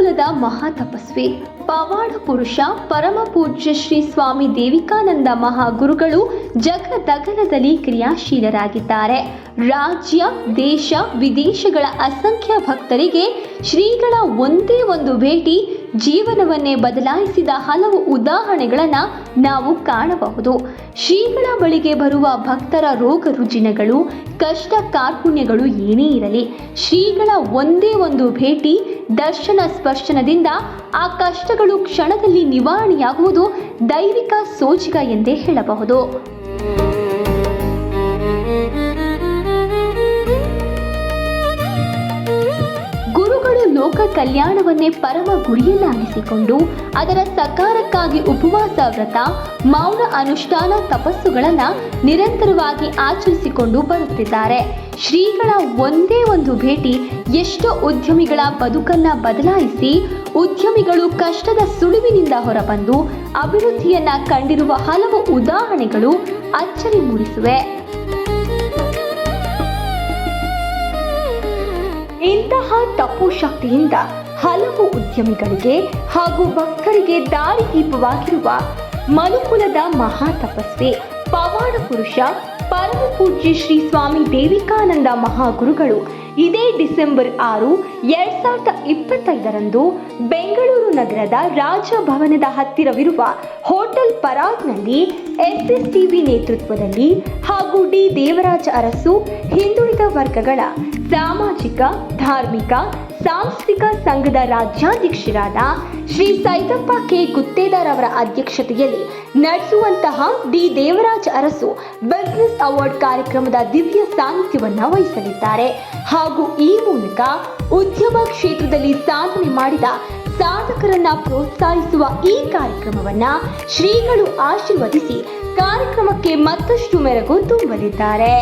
ಮನುಕುಲದ ಮಹಾತಪಸ್ವಿ ಪವಾಡ ಪುರುಷ ಪರಮ ಪೂಜ್ಯ ಶ್ರೀ ಸ್ವಾಮಿ ದೇವಿಕಾನಂದ ಮಹಾಗುರುಗಳು ಜಗದಗಲದಲ್ಲಿ ಕ್ರಿಯಾಶೀಲರಾಗಿದ್ದಾರೆ. ರಾಜ್ಯ ದೇಶ ವಿದೇಶಗಳ ಅಸಂಖ್ಯ ಭಕ್ತರಿಗೆ ಶ್ರೀಗಳ ಒಂದೇ ಒಂದು ಭೇಟಿ ಜೀವನವನ್ನೇ ಬದಲಾಯಿಸಿದ ಹಲವು ಉದಾಹರಣೆಗಳನ್ನು ನಾವು ಕಾಣಬಹುದು. ಶ್ರೀಗಳ ಬಳಿಗೆ ಬರುವ ಭಕ್ತರ ರೋಗ ರುಜಿನಗಳು ಕಷ್ಟ ಕಾರ್ಪಣ್ಯಗಳು ಏನೇ ಇರಲಿ, ಶ್ರೀಗಳ ಒಂದೇ ಒಂದು ಭೇಟಿ ದರ್ಶನ ಸ್ಪರ್ಶನದಿಂದ ಆ ಕಷ್ಟಗಳು ಕ್ಷಣದಲ್ಲಿ ನಿವಾರಣೆಯಾಗುವುದು ದೈವಿಕ ಸೋಜಿಗ ಎಂದೇ ಹೇಳಬಹುದು. ಗುರುಗಳು ಲೋಕ ಕಲ್ಯಾಣವನ್ನೇ ಪರಮ ಗುರಿಯನ್ನಾಗಿಸಿಕೊಂಡು ಅದರ ಸಕಾರಕ್ಕಾಗಿ ಉಪವಾಸ ವ್ರತ, ಮೌನ ಅನುಷ್ಠಾನ ತಪಸ್ಸುಗಳನ್ನು ನಿರಂತರವಾಗಿ ಆಚರಿಸಿಕೊಂಡು ಬರುತ್ತಿದ್ದಾರೆ. ಶ್ರೀಗಳ ಒಂದೇ ಒಂದು ಭೇಟಿ ಎಷ್ಟೋ ಉದ್ಯಮಿಗಳ ಬದುಕನ್ನ ಬದಲಾಯಿಸಿ ಉದ್ಯಮಿಗಳು ಕಷ್ಟದ ಸುಳಿವಿನಿಂದ ಹೊರಬಂದು ಅಭಿವೃದ್ಧಿಯನ್ನ ಕಂಡಿರುವ ಹಲವು ಉದಾಹರಣೆಗಳು ಅಚ್ಚರಿ ಮೂಡಿಸಿವೆ. ಇಂತಹ ತಪೋಶಕ್ತಿಯಿಂದ ಹಲವು ಉದ್ಯಮಿಗಳಿಗೆ ಹಾಗೂ ಭಕ್ತರಿಗೆ ದಾರಿದೀಪವಾಗಿರುವ ಮನುಕುಲದ ಮಹಾತಪಸ್ವಿ ಪವಾಡ ಪುರುಷ ಪರಮ ಪೂಜ್ಯ ಶ್ರೀ ಸ್ವಾಮಿ ದೇವಿಕಾನಂದ ಮಹಾಗುರುಗಳು ಇದೇ ಡಿಸೆಂಬರ್ 6, 2025ರಂದು ಬೆಂಗಳೂರು ನಗರದ ರಾಜಭವನದ ಹತ್ತಿರವಿರುವ ಹೋಟೆಲ್ ಪರಾಗ್ನಲ್ಲಿ SSTV ನೇತೃತ್ವದಲ್ಲಿ ಹಾಗೂ ಡಿ ದೇವರಾಜ ಅರಸು ಹಿಂದುಳಿದ ವರ್ಗಗಳ ಸಾಮಾಜಿಕ ಧಾರ್ಮಿಕ ಸಾಂಸ್ಕೃತಿಕ ಸಂಘದ ರಾಜ್ಯಾಧ್ಯಕ್ಷರಾದ ಶ್ರೀ ಸೈದಪ್ಪ ಕೆ ಗುತ್ತೇದಾರ್ ಅವರ ಅಧ್ಯಕ್ಷತೆಯಲ್ಲಿ ನಡೆಸುವಂತಹ D Devaraja Arasu business award ಕಾರ್ಯಕ್ರಮದ ದಿವ್ಯ ಸಾನ್ನಿಧ್ಯವನ್ನು ವಹಿಸಲಿದ್ದಾರೆ. ಹಾಗೂ ಈ ಮೂಲಕ ಉದ್ಯಮ ಕ್ಷೇತ್ರದಲ್ಲಿ ಸಾಧನೆ ಮಾಡಿದ ಸಾಧಕರನ್ನ ಪ್ರೋತ್ಸಾಹಿಸುವ ಈ ಕಾರ್ಯಕ್ರಮವನ್ನ ಶ್ರೀಗಳು ಆಶೀರ್ವದಿಸಿ ಕಾರ್ಯಕ್ರಮಕ್ಕೆ ಮತ್ತಷ್ಟು ಮೆರುಗು ತುಂಬಲಿದ್ದಾರೆ.